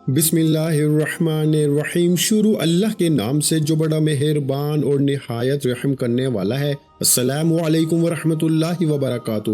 بسم اللہ الرحمن الرحیم۔ شروع اللہ کے نام سے جو بڑا مہربان اور نہایت رحم کرنے والا ہے۔ السلام علیکم ورحمۃ اللہ وبرکاتہ۔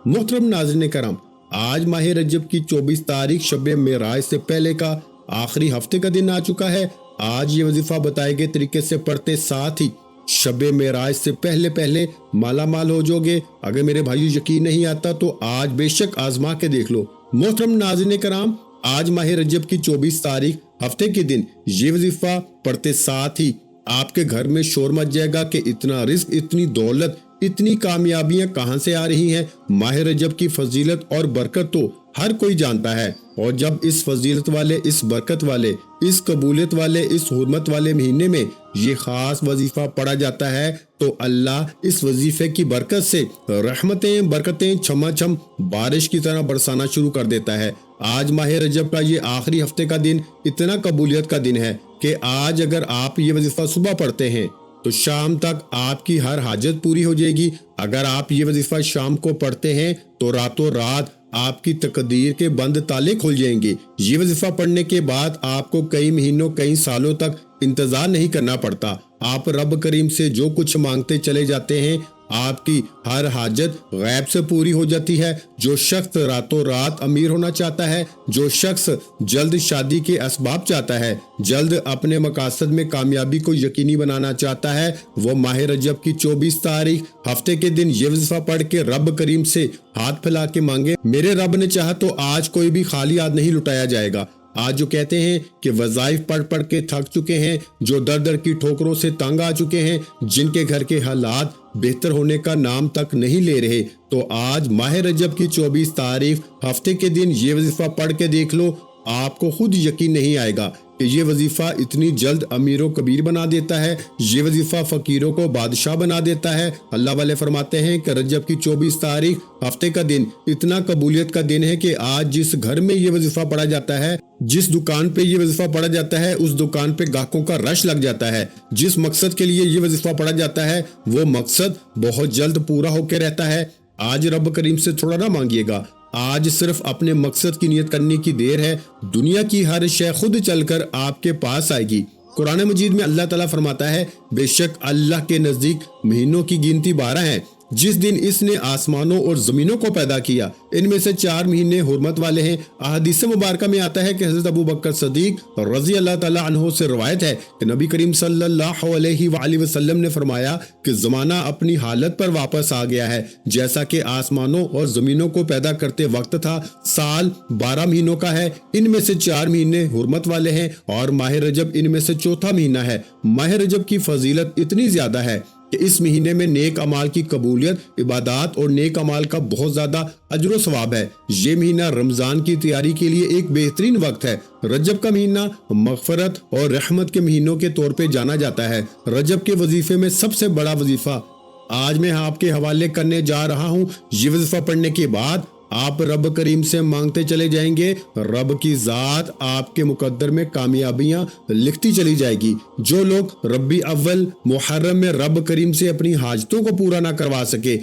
محترم ناظرین کرام، آج ماہ رجب کی 24 تاریخ شب معراج سے پہلے کا آخری ہفتے کا دن آ چکا ہے۔ آج یہ وظیفہ بتائے گئے طریقے سے پڑھتے ساتھ ہی شب معراج سے پہلے مالا مال ہو جاؤ گے۔ اگر میرے بھائیو یقین نہیں آتا تو آج بے شک آزما کے دیکھ لو۔ محترم ناظرین کرام، آج ماہ رجب کی 24 تاریخ ہفتے کے دن یہ وظیفہ پڑھتے ساتھ ہی آپ کے گھر میں شور مچ جائے گا کہ اتنا رزق، اتنی دولت، اتنی کامیابیاں کہاں سے آ رہی ہیں۔ ماہ رجب کی فضیلت اور برکت تو ہر کوئی جانتا ہے، اور جب اس فضیلت والے، اس برکت والے، اس قبولیت والے، اس حرمت والے مہینے میں یہ خاص وظیفہ پڑھا جاتا ہے تو اللہ اس وظیفے کی برکت سے رحمتیں، برکتیں چھما چھم بارش کی طرح برسانا شروع کر دیتا ہے۔ آج ماہ رجب کا یہ آخری ہفتے کا دن اتنا قبولیت کا دن ہے کہ آج اگر آپ یہ وظیفہ صبح پڑھتے ہیں تو شام تک آپ کی ہر حاجت پوری ہو جائے گی۔ اگر آپ یہ وظیفہ شام کو پڑھتے ہیں تو راتوں رات آپ کی تقدیر کے بند تالے کھل جائیں گے۔ یہ وظیفہ پڑھنے کے بعد آپ کو کئی مہینوں، کئی سالوں تک انتظار نہیں کرنا پڑتا۔ آپ رب کریم سے جو کچھ مانگتے چلے جاتے ہیں، آپ کی ہر حاجت غیب سے پوری ہو جاتی ہے۔ جو شخص راتوں رات امیر ہونا چاہتا ہے، جو شخص جلد شادی کے اسباب چاہتا ہے، جلد اپنے مقاصد میں کامیابی کو یقینی بنانا چاہتا ہے، وہ ماہ رجب کی 24 تاریخ ہفتے کے دن یہ وظیفہ پڑھ کے رب کریم سے ہاتھ پھیلا کے مانگے۔ میرے رب نے چاہا تو آج کوئی بھی خالی ہاتھ نہیں لٹایا جائے گا۔ آج جو کہتے ہیں کہ وظائف پڑھ کے تھک چکے ہیں، جو در در کی ٹھوکروں سے تنگ آ چکے ہیں، جن کے گھر کے حالات بہتر ہونے کا نام تک نہیں لے رہے، تو آج ماہ رجب کی 24 تاریخ ہفتے کے دن یہ وظیفہ پڑھ کے دیکھ لو۔ آپ کو خود یقین نہیں آئے گا کہ یہ وظیفہ اتنی جلد امیر و کبیر بنا دیتا ہے، یہ وظیفہ فقیروں کو بادشاہ بنا دیتا ہے۔ اللہ والے فرماتے ہیں کہ رجب کی 24 تاریخ ہفتے کا دن اتنا قبولیت کا دن ہے کہ آج جس گھر میں یہ وظیفہ پڑھا جاتا ہے، جس دکان پہ یہ وظیفہ پڑھا جاتا ہے، اس دکان پہ گاہکوں کا رش لگ جاتا ہے۔ جس مقصد کے لیے یہ وظیفہ پڑھا جاتا ہے، وہ مقصد بہت جلد پورا ہو کے رہتا ہے۔ آج رب کریم سے تھوڑا نہ مانگیے گا، آج صرف اپنے مقصد کی نیت کرنے کی دیر ہے۔ دنیا کی ہر شے خود چل کر آپ کے پاس آئے گی۔ قرآن مجید میں اللہ تعالیٰ فرماتا ہے، بے شک اللہ کے نزدیک مہینوں کی گنتی 12 ہے۔ جس دن اس نے آسمانوں اور زمینوں کو پیدا کیا، ان میں سے 4 مہینے حرمت والے ہیں۔ احادیث مبارکہ میں آتا ہے کہ حضرت ابو بکر صدیق رضی اللہ تعالیٰ عنہ سے روایت ہے کہ نبی کریم صلی اللہ علیہ وآلہ وسلم نے فرمایا کہ زمانہ اپنی حالت پر واپس آ گیا ہے، جیسا کہ آسمانوں اور زمینوں کو پیدا کرتے وقت تھا۔ سال 12 مہینوں کا ہے، ان میں سے 4 مہینے حرمت والے ہیں اور ماہ رجب ان میں سے چوتھا مہینہ ہے۔ ماہ رجب کی فضیلت اتنی زیادہ ہے کہ اس مہینے میں نیک اعمال کی قبولیت، عبادات اور نیک اعمال کا بہت زیادہ اجر و ثواب ہے۔ یہ مہینہ رمضان کی تیاری کے لیے ایک بہترین وقت ہے۔ رجب کا مہینہ مغفرت اور رحمت کے مہینوں کے طور پہ جانا جاتا ہے۔ رجب کے وظیفے میں سب سے بڑا وظیفہ آج میں آپ کے حوالے کرنے جا رہا ہوں۔ یہ وظیفہ پڑھنے کے بعد آپ رب کریم سے مانگتے چلے جائیں گے، رب کی ذات آپ کے مقدر میں کامیابیاں لکھتی چلی جائے گی۔ جو لوگ ربی اول محرم میں رب کریم سے اپنی حاجتوں کو پورا نہ کروا سکے،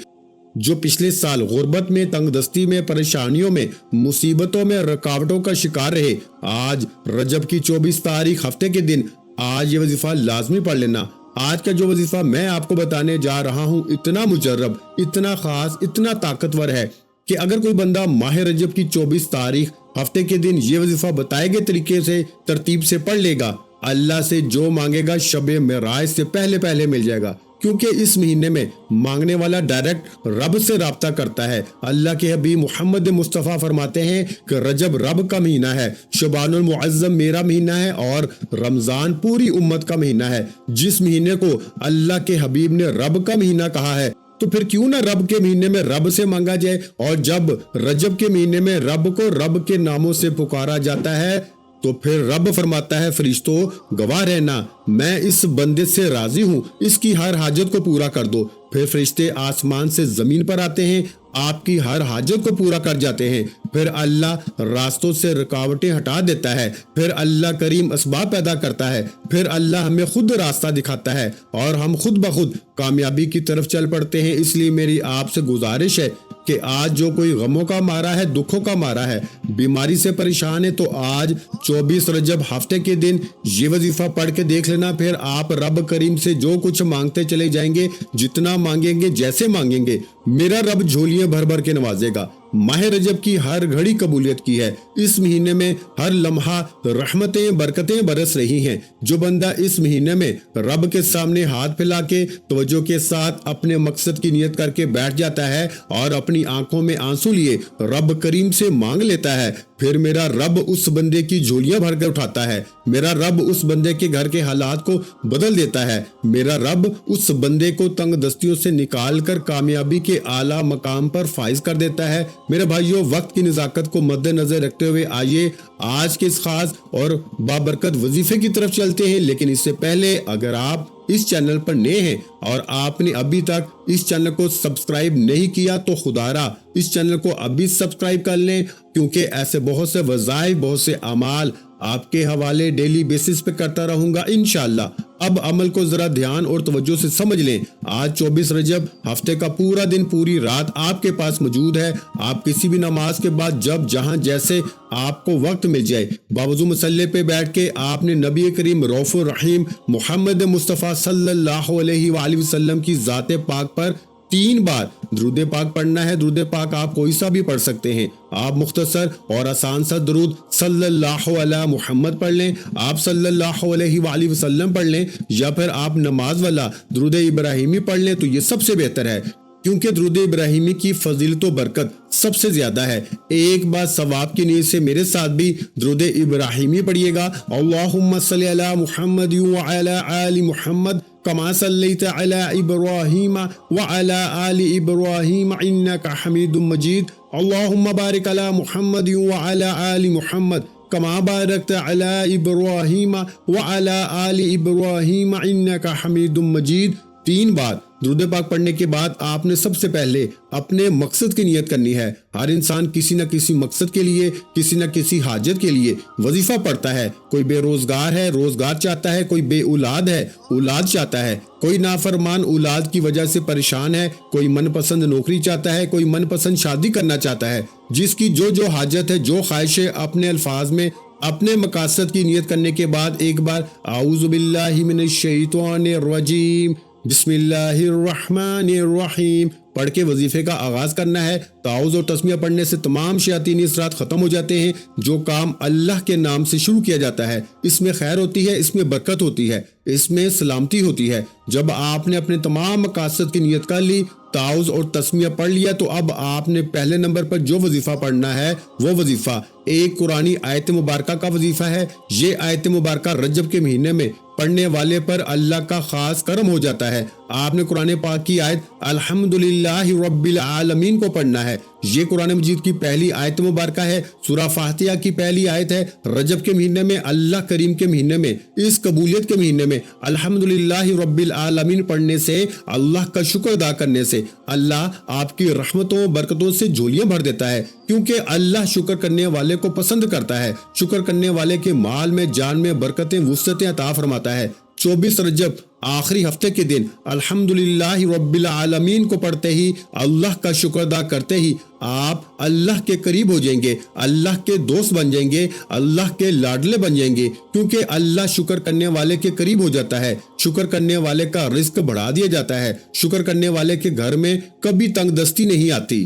جو پچھلے سال غربت میں، تنگ دستی میں، پریشانیوں میں، مصیبتوں میں، رکاوٹوں کا شکار رہے، آج رجب کی 24 تاریخ ہفتے کے دن آج یہ وظیفہ لازمی پڑھ لینا۔ آج کا جو وظیفہ میں آپ کو بتانے جا رہا ہوں اتنا مجرب، اتنا خاص، اتنا طاقتور ہے کہ اگر کوئی بندہ ماہ رجب کی 24 تاریخ ہفتے کے دن یہ وظیفہ بتائے گئے طریقے سے ترتیب سے پڑھ لے گا، اللہ سے جو مانگے گا شب معراج سے پہلے مل جائے گا، کیونکہ اس مہینے میں مانگنے والا ڈائریکٹ رب سے رابطہ کرتا ہے۔ اللہ کے حبیب محمد مصطفیٰ فرماتے ہیں کہ رجب رب کا مہینہ ہے، شعبان المعظم میرا مہینہ ہے اور رمضان پوری امت کا مہینہ ہے۔ جس مہینے کو اللہ کے حبیب نے رب کا مہینہ کہا ہے، تو پھر کیوں نہ رب کے مہینے میں رب سے مانگا جائے، اور جب رجب کے مہینے میں رب کو رب کے ناموں سے پکارا جاتا ہے تو پھر رب فرماتا ہے، فرشتوں گواہ رہنا میں اس بندے سے راضی ہوں، اس کی ہر حاجت کو پورا کر دو۔ پھر فرشتے آسمان سے زمین پر آتے ہیں، آپ کی ہر حاجت کو پورا کر جاتے ہیں۔ پھر اللہ راستوں سے رکاوٹیں ہٹا دیتا ہے، پھر اللہ کریم اسباب پیدا کرتا ہے، پھر اللہ ہمیں خود راستہ دکھاتا ہے اور ہم خود بخود کامیابی کی طرف چل پڑتے ہیں۔ اس لیے میری آپ سے گزارش ہے کہ آج جو کوئی غموں کا مارا ہے، دکھوں کا مارا ہے، بیماری سے پریشان ہے، تو آج 24 رجب ہفتے کے دن یہ وظیفہ پڑھ کے دیکھ لینا۔ پھر آپ رب کریم سے جو کچھ مانگتے چلے جائیں گے، جتنا مانگیں گے، جیسے مانگیں گے، میرا رب جھولیاں بھر بھر کے نوازے گا۔ ماہ رجب کی ہر گھڑی قبولیت کی ہے، اس مہینے میں ہر لمحہ رحمتیں برکتیں برس رہی ہیں۔ جو بندہ اس مہینے میں رب کے سامنے ہاتھ پھیلا کے توجہ کے ساتھ اپنے مقصد کی نیت کر کے بیٹھ جاتا ہے اور اپنی آنکھوں میں آنسو لیے رب کریم سے مانگ لیتا ہے، پھر میرا رب اس بندے کی جھولیاں بھر کر اٹھاتا ہے، میرا رب اس بندے کے گھر کے حالات کو بدل دیتا ہے، میرا رب اس بندے کو تنگ دستیوں سے نکال کر کامیابی کے اعلیٰ مقام پر فائز کر دیتا ہے۔ میرے بھائیوں، وقت کی نزاکت کو مد نظر رکھتے ہوئے آئیے آج کے اس خاص اور بابرکت وظیفے کی طرف چلتے ہیں۔ لیکن اس سے پہلے اگر آپ اس چینل پر نئے ہیں اور آپ نے ابھی تک اس چینل کو سبسکرائب نہیں کیا تو خدارا اس چینل کو ابھی سبسکرائب کر لیں، کیونکہ ایسے بہت سے وظائف، بہت سے اعمال آپ کے حوالے ڈیلی بیسس پہ کرتا رہوں گا انشاءاللہ۔ اب عمل کو ذرا دھیان اور توجہ سے سمجھ لیں۔ آج 24 رجب ہفتے کا پورا دن، پوری رات آپ کے پاس موجود ہے۔ آپ کسی بھی نماز کے بعد جب جہاں جیسے آپ کو وقت مل جائے، باوضو مصلی پہ بیٹھ کے آپ نے نبی کریم رؤوف الرحیم محمد مصطفیٰ صلی اللہ علیہ وآلہ وسلم کی ذات پاک پر 3 بار درود پاک پڑھنا ہے۔ درود پاک آپ کوئی سا بھی پڑھ سکتے ہیں، آپ مختصر اور آسان سا درود صلی اللہ علیہ محمد پڑھ لیں، آپ صلی اللہ علیہ وآلہ وسلم پڑھ لیں، یا پھر آپ نماز والا درود ابراہیمی پڑھ لیں تو یہ سب سے بہتر ہے، کیونکہ درود ابراہیمی کی فضیلت و برکت سب سے زیادہ ہے۔ ایک بار ثواب کی نیت سے میرے ساتھ بھی درود ابراہیمی پڑھیے گا۔ اللہم صلی علی محمد وعلی آل محمد کما صلیت علی ابراہیم وعلی آل ابراہیم انک حمید مجید۔ اللہم بارک علی محمد وعلی آل محمد کما بارکت علی ابراہیم وعلی آل ابراہیم انک حمید مجید۔ 3 بار درود پاک پڑھنے کے بعد آپ نے سب سے پہلے اپنے مقصد کی نیت کرنی ہے۔ ہر انسان کسی نہ کسی مقصد کے لیے، کسی نہ کسی حاجت کے لیے وظیفہ پڑھتا ہے۔ کوئی بے روزگار ہے، روزگار چاہتا ہے، کوئی بے اولاد ہے، اولاد چاہتا ہے، کوئی نافرمان اولاد کی وجہ سے پریشان ہے، کوئی من پسند نوکری چاہتا ہے، کوئی من پسند شادی کرنا چاہتا ہے۔ جس کی جو حاجت ہے، جو خواہش ہے، اپنے الفاظ میں اپنے مقاصد کی نیت کرنے کے بعد ایک بار اعوذ باللہ من الشیطان الرجیم بسم اللہ الرحمن الرحیم پڑھ کے وظیفے کا آغاز کرنا ہے۔ تعوذ اور تسمیہ پڑھنے سے تمام شیاطینی اثرات ختم ہو جاتے ہیں۔ جو کام اللہ کے نام سے شروع کیا جاتا ہے، اس میں خیر ہوتی ہے، اس میں برکت ہوتی ہے، اس میں سلامتی ہوتی ہے۔ جب آپ نے اپنے تمام مقاصد کی نیت کر لی، تعوذ اور تسمیہ پڑھ لیا، تو اب آپ نے پہلے نمبر پر جو وظیفہ پڑھنا ہے وہ وظیفہ ایک قرآنی آیت مبارکہ کا وظیفہ ہے۔ یہ آیت مبارکہ رجب کے مہینے میں پڑھنے والے پر اللہ کا خاص کرم ہو جاتا ہے۔ آپ نے قرآن پاک کی آیت الحمدللہ رب العالمین کو پڑھنا ہے۔ یہ قرآن مجید کی پہلی آیت مبارکہ ہے، سورہ فاتحہ کی پہلی آیت ہے۔ رجب کے مہینے میں، اللہ کریم کے مہینے میں، اس قبولیت کے مہینے میں الحمدللہ رب العالمین پڑھنے سے، اللہ کا شکر ادا کرنے سے اللہ آپ کی رحمتوں برکتوں سے جھولیاں بھر دیتا ہے، کیونکہ اللہ شکر کرنے والے کو پسند کرتا ہے۔ شکر کرنے والے کے مال میں، جان میں برکتیں، وسعتیں عطا فرماتا ہے۔ 24 رجب آخری ہفتے کے دن الحمدللہ رب العالمین کو پڑھتے ہی، اللہ کا شکر ادا کرتے ہی آپ اللہ کے قریب ہو جائیں گے، اللہ کے دوست بن جائیں گے، اللہ کے لاڈلے بن جائیں گے، کیونکہ اللہ شکر کرنے والے کے قریب ہو جاتا ہے۔ شکر کرنے والے کا رزق بڑھا دیا جاتا ہے۔ شکر کرنے والے کے گھر میں کبھی تنگ دستی نہیں آتی،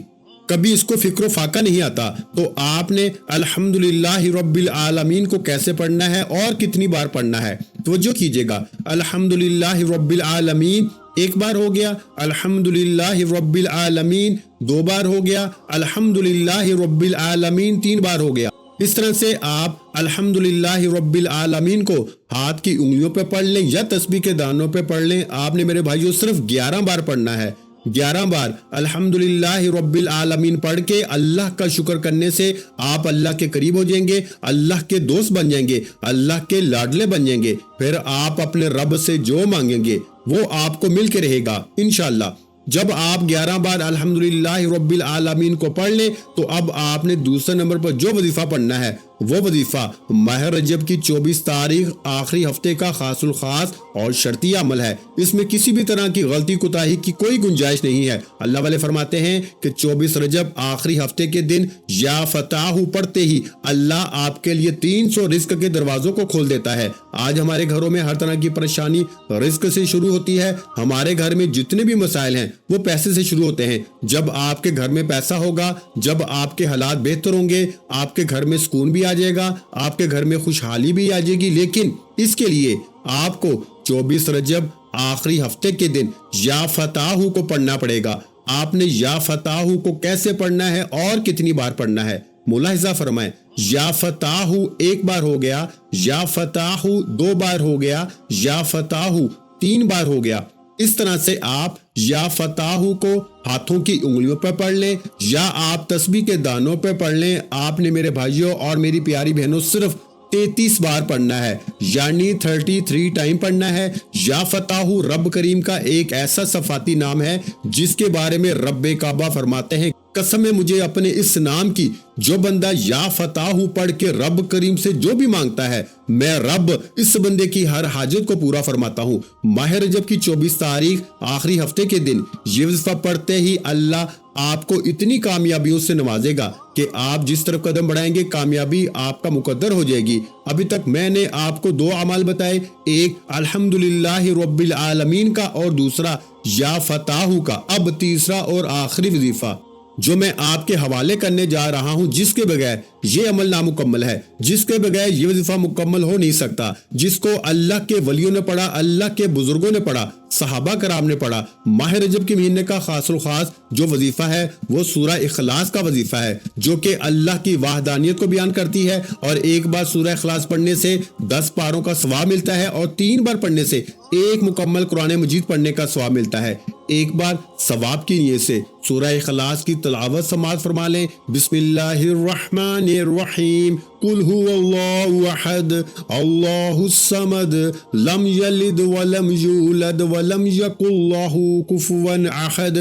کبھی اس کو فکر و فاقہ نہیں آتا۔ تو آپ نے الحمدللہ رب العالمین کو کیسے پڑھنا ہے اور کتنی بار پڑھنا ہے، توجہ کیجئے گا۔ الحمدللہ رب العالمین ایک بار ہو گیا، الحمدللہ رب العالمین 2 بار ہو گیا، الحمدللہ رب العالمین 3 بار ہو گیا۔ اس طرح سے آپ الحمدللہ رب العالمین کو ہاتھ کی انگلیوں پہ پڑھ لیں یا تسبیح کے دانوں پہ پڑھ لیں۔ آپ نے میرے بھائیوں صرف 11 بار پڑھنا ہے۔ 11 بار الحمدللہ رب العالمین پڑھ کے اللہ کا شکر کرنے سے آپ اللہ کے قریب ہو جائیں گے، اللہ کے دوست بن جائیں گے، اللہ کے لاڈلے بن جائیں گے، پھر آپ اپنے رب سے جو مانگیں گے وہ آپ کو مل کے رہے گا انشاءاللہ۔ جب آپ 11 بار الحمدللہ رب العالمین کو پڑھ لیں تو اب آپ نے دوسرے نمبر پر جو وظیفہ پڑھنا ہے وہ وظیفہ ماہ رجب کی 24 تاریخ آخری ہفتے کا خاص الخاص اور شرطی عمل ہے۔ اس میں کسی بھی طرح کی غلطی کوتاہی کی کوئی گنجائش نہیں ہے۔ اللہ والے فرماتے ہیں کہ 24 رجب آخری ہفتے کے دن یا فتح پڑھتے ہی اللہ آپ کے لیے 300 رزق کے دروازوں کو کھول دیتا ہے۔ آج ہمارے گھروں میں ہر طرح کی پریشانی رزق سے شروع ہوتی ہے۔ ہمارے گھر میں جتنے بھی مسائل ہیں وہ پیسے سے شروع ہوتے ہیں۔ جب آپ کے گھر میں پیسہ ہوگا، جب آپ کے حالات بہتر ہوں گے، آپ کے گھر میں سکون بھی آ جائے گا، آپ کے گھر میں خوشحالی بھی آ جائے گی۔ لیکن اس کے لیے آپ کو 24 رجب آخری ہفتے کے دن یا فتح کو پڑھنا پڑے گا۔ آپ نے یا فتح کو کیسے پڑھنا ہے اور کتنی بار پڑھنا ہے؟ ملاحظہ فرمائیں، یا فتح ایک بار ہو گیا، یا فتح 2 بار ہو گیا، یا فتح 3 بار ہو گیا۔ اس طرح سے آپ یا فتح کو ہاتھوں کی انگلیوں پر پڑھ لیں یا آپ تسبیح کے دانوں پر پڑھ لیں۔ آپ نے میرے بھائیوں اور میری پیاری بہنوں صرف 33 بار پڑھنا ہے، یعنی 33 ٹائم پڑھنا ہے۔ یا فتح رب کریم کا ایک ایسا صفاتی نام ہے جس کے بارے میں رب کعبہ فرماتے ہیں، قسم ہے مجھے اپنے اس نام کی، جو بندہ یا فتح پڑھ کے رب کریم سے جو بھی مانگتا ہے میں رب اس بندے کی ہر حاجت کو پورا فرماتا ہوں۔ ماہ رجب کی 24 تاریخ آخری ہفتے کے دن یہ وظیفہ پڑھتے ہی اللہ آپ کو اتنی کامیابیوں سے نوازے گا کہ آپ جس طرف قدم بڑھائیں گے کامیابی آپ کا مقدر ہو جائے گی۔ ابھی تک میں نے آپ کو 2 اعمال بتائے، ایک الحمدللہ رب العالمین کا اور دوسرا یا فتح کا۔ اب تیسرا اور آخری وظیفہ جو میں آپ کے حوالے کرنے جا رہا ہوں، جس کے بغیر یہ عمل نامکمل ہے، جس کے بغیر یہ وظیفہ مکمل ہو نہیں سکتا، جس کو اللہ کے ولیوں نے پڑھا، اللہ کے بزرگوں نے پڑھا، صحابہ کرام نے پڑھا۔ ماہ رجب کے مہینے کا خاص الخاص جو وظیفہ ہے وہ سورہ اخلاص کا وظیفہ ہے، جو کہ اللہ کی وحدانیت کو بیان کرتی ہے، اور ایک بار سورہ اخلاص پڑھنے سے 10 پاروں کا ثواب ملتا ہے، اور 3 بار پڑھنے سے ایک مکمل قرآن مجید پڑھنے کا ثواب ملتا ہے۔ ایک بار ثواب کی نیت سے سورہ اخلاص کی تلاوت سماعت فرما لیں۔ بسم اللہ الرحمن الرحیم، قل هو اللہ احد اللہ الصمد لم یلد ولم یولد ولم یکن لہ کفوا احد۔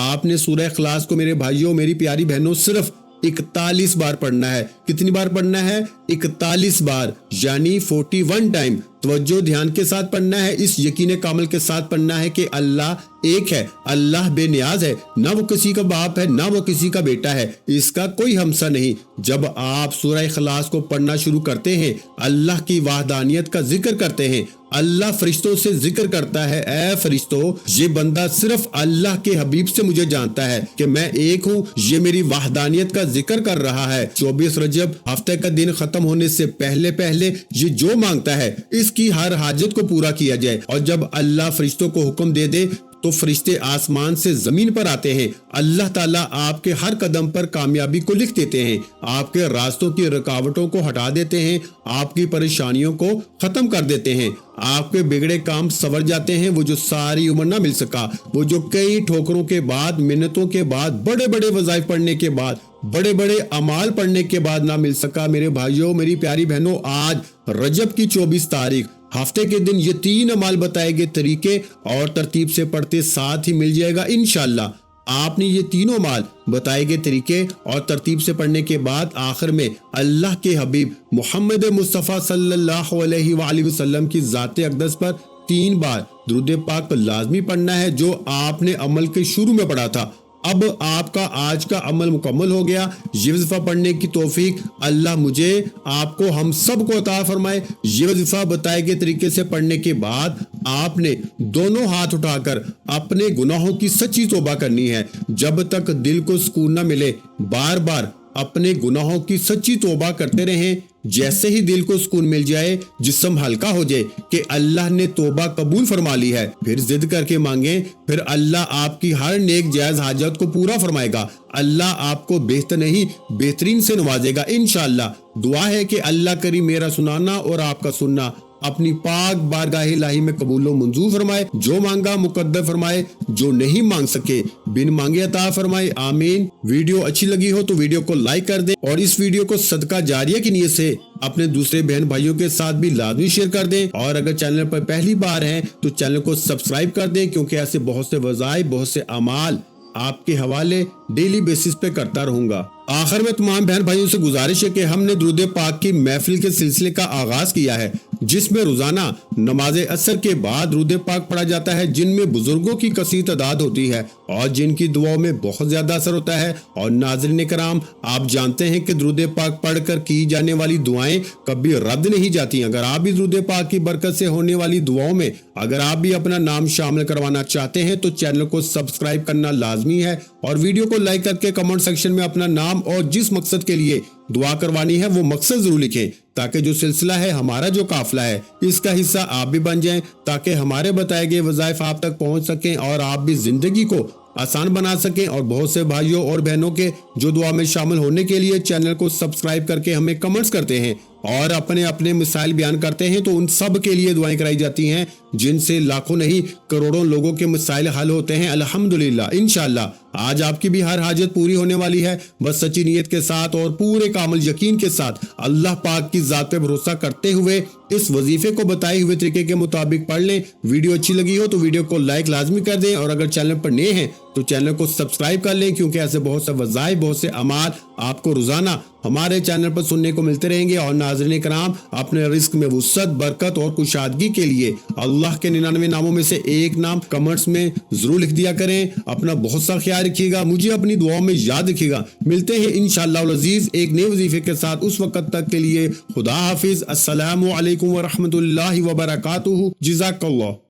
آپ نے سورہ اخلاص کو میرے بھائیوں میری پیاری بہنوں صرف 41 بار پڑھنا ہے۔ کتنی بار پڑھنا ہے؟ 41 بار، یعنی 41 ٹائم۔ توجہ دھیان کے ساتھ پڑھنا ہے، اس یقین کامل کے ساتھ پڑھنا ہے کہ اللہ ایک ہے، اللہ بے نیاز ہے، نہ وہ کسی کا باپ ہے نہ وہ کسی کا بیٹا ہے، اس کا کوئی ہمسا نہیں۔ جب آپ سورہ اخلاص کو پڑھنا شروع کرتے ہیں اللہ کی وحدانیت کا ذکر کرتے ہیں، اللہ فرشتوں سے ذکر کرتا ہے، اے فرشتوں یہ بندہ صرف اللہ کے حبیب سے مجھے جانتا ہے کہ میں ایک ہوں، یہ میری وحدانیت کا ذکر کر رہا ہے۔ 24 رجب ہفتے کا دن ختم ہونے سے پہلے پہلے یہ جو مانگتا ہے اس کی ہر حاجت کو پورا کیا جائے، اور جب اللہ فرشتوں کو حکم دے دے تو فرشتے آسمان سے زمین پر آتے ہیں۔ اللہ تعالیٰ آپ کے ہر قدم پر کامیابی کو لکھ دیتے ہیں، آپ کے راستوں کی رکاوٹوں کو ہٹا دیتے ہیں، آپ کی پریشانیوں کو ختم کر دیتے ہیں، آپ کے بگڑے کام سنور جاتے ہیں، وہ جو ساری عمر نہ مل سکا، وہ جو کئی ٹھوکروں کے بعد، منتوں کے بعد، بڑے بڑے وظائف پڑھنے کے بعد، بڑے بڑے اعمال پڑھنے کے بعد نہ مل سکا۔ میرے بھائیوں میری پیاری بہنوں، آج رجب کی 24 تاریخ ہفتے کے دن یہ 3 اعمال بتائے گئے طریقے اور ترتیب سے پڑھتے ساتھ ہی مل جائے گا انشاءاللہ۔ آپ نے یہ تینوں اعمال بتائے گئے طریقے اور ترتیب سے پڑھنے کے بعد آخر میں اللہ کے حبیب محمد مصطفیٰ صلی اللہ علیہ وآلہ وسلم کی ذات اقدس پر 3 بار درود پاک لازمی پڑھنا ہے، جو آپ نے عمل کے شروع میں پڑھا تھا۔ اب آپ کا آج کا عمل مکمل ہو گیا۔ یہ وظیفہ پڑھنے کی توفیق اللہ مجھے، آپ کو، ہم سب کو عطا فرمائے۔ یہ وظیفہ بتائے گئے طریقے سے پڑھنے کے بعد آپ نے دونوں ہاتھ اٹھا کر اپنے گناہوں کی سچی توبہ کرنی ہے۔ جب تک دل کو سکون نہ ملے بار بار اپنے گناہوں کی سچی توبہ کرتے رہیں۔ جیسے ہی دل کو سکون مل جائے، جسم ہلکا ہو جائے کہ اللہ نے توبہ قبول فرما لی ہے، پھر ضد کر کے مانگیں، پھر اللہ آپ کی ہر نیک جائز حاجت کو پورا فرمائے گا۔ اللہ آپ کو بہتر نہیں بہترین سے نوازے گا انشاءاللہ۔ دعا ہے کہ اللہ کریم میرا سنانا اور آپ کا سننا اپنی پاک بارگاہ الہی میں قبول و منظور فرمائے، جو مانگا مقدر فرمائے، جو نہیں مانگ سکے بن مانگے عطا فرمائے، آمین۔ ویڈیو اچھی لگی ہو تو ویڈیو کو لائک کر دیں اور اس ویڈیو کو صدقہ جاریہ کی نیت سے اپنے دوسرے بہن بھائیوں کے ساتھ بھی لازمی شیئر کر دیں، اور اگر چینل پر پہلی بار ہیں تو چینل کو سبسکرائب کر دیں، کیونکہ ایسے بہت سے وظائف، بہت سے اعمال آپ کے حوالے ڈیلی بیسس پہ کرتا رہوں گا۔ آخر میں تمام بہن بھائیوں سے گزارش ہے کہ ہم نے درود پاک کی محفل کے سلسلے کا آغاز کیا ہے، جس میں روزانہ نماز عصر کے بعد درود پاک پڑھا جاتا ہے، جن میں بزرگوں کی کثیر تعداد ہوتی ہے اور جن کی دعاؤں میں بہت زیادہ اثر ہوتا ہے۔ اور ناظرین کرام، آپ جانتے ہیں کہ درود پاک پڑھ کر کی جانے والی دعائیں کبھی رد نہیں جاتی۔ اگر آپ بھی درود پاک کی برکت سے ہونے والی دعاؤں میں اگر آپ بھی اپنا نام شامل کروانا چاہتے ہیں تو چینل کو سبسکرائب کرنا لازمی ہے، اور ویڈیو کو لائک کر کے کمنٹ سیکشن میں اپنا نام اور جس مقصد کے لیے دعا کروانی ہے وہ مقصد ضرور لکھیں، تاکہ جو سلسلہ ہے، ہمارا جو قافلہ ہے، اس کا حصہ آپ بھی بن جائیں، تاکہ ہمارے بتائے گئے وظائف آپ تک پہنچ سکیں اور آپ بھی زندگی کو آسان بنا سکیں۔ اور بہت سے بھائیوں اور بہنوں کے جو دعا میں شامل ہونے کے لیے چینل کو سبسکرائب کر کے ہمیں کمنٹس کرتے ہیں اور اپنے مسائل بیان کرتے ہیں، تو ان سب کے لیے دعائیں کرائی جاتی ہیں، جن سے لاکھوں نہیں کروڑوں لوگوں کے مسائل حل ہوتے ہیں الحمدللہ۔ انشاءاللہ آج آپ کی بھی ہر حاجت پوری ہونے والی ہے، بس سچی نیت کے ساتھ اور پورے کامل یقین کے ساتھ اللہ پاک کی ذات پہ بھروسہ کرتے ہوئے اس وظیفے کو بتائے ہوئے طریقے کے مطابق پڑھ لیں۔ ویڈیو اچھی لگی ہو تو ویڈیو کو لائک لازمی کر دیں، اور اگر چینل پر نئے ہیں تو چینل کو سبسکرائب کر لیں، کیونکہ ایسے بہت سے وظائف، بہت سے اعمال آپ کو روزانہ ہمارے چینل پر سننے کو ملتے رہیں گے۔ اور ناظرین کرام، اپنے رزق میں وسعت، برکت اور کشادگی کے لیے اللہ کے 99 ناموں میں سے ایک نام کمنٹس میں ضرور لکھ دیا کریں۔ اپنا بہت سا خیال رکھیے گا، مجھے اپنی دعاؤں میں یاد رکھیے گا۔ ملتے ہیں انشاءاللہ العزیز ایک نئے وظیفے کے ساتھ، اس وقت تک کے لیے خدا حافظ۔ السلام علیکم ورحمۃ اللہ وبرکاتہ۔ جزاک اللہ۔